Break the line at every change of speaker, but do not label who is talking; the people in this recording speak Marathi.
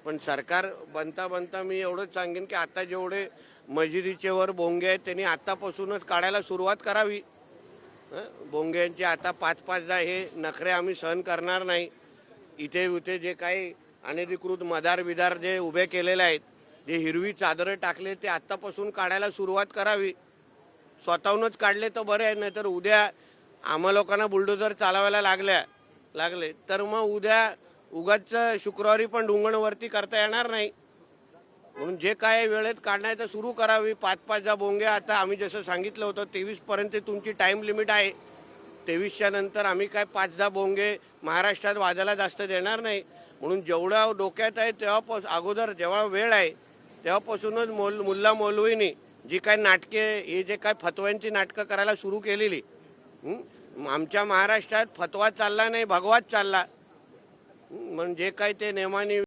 पण सरकार बनता बनता मी एवढंच सांगेन की आता जेवढे मशिदीचे वर बोंगे आहेत त्यांनी आतापासूनच काढायला सुरुवात करावी. बोंग्यांचे आता 5-5दा हे नखरे आम्ही सहन करणार नाही. इथे उथे जे काही अनधिकृत मदार बिदार जे उभे केलेले आहेत, जे हिरवी चादरं टाकले ते आत्तापासून काढायला सुरुवात करावी. स्वतःहूनच काढले तर बरे आहे, नाहीतर उद्या आम्हा लोकांना बुलडोजर चालवायला लागले तर मग उद्या उगाच शुक्रवारी पण ढुंगणवरती करता येणार नाही. म्हणून जे काय वेळेत काढण्याचं सुरू करावी. 5-5 बोंगे आता आम्ही जसं सांगितलं होतं 23पर्यंत तुमची टाईम लिमिट आहे. 23च्या नंतर आम्ही काय 5-10 बोंगे महाराष्ट्रात वाजायला जास्त देणार नाही. म्हणून जेवढं डोक्यात आहे तेव्हा अगोदर जेव्हा वेळ आहे तेव्हापासूनच मुल्ला मौलवीनी जी काय नाटके हे जे काय फतव्यांची नाटकं करायला सुरू केलेली. आमच्या महाराष्ट्रात फतवा चालला नाही, भगवाच चालला. म्हणजे काय ते नेमानी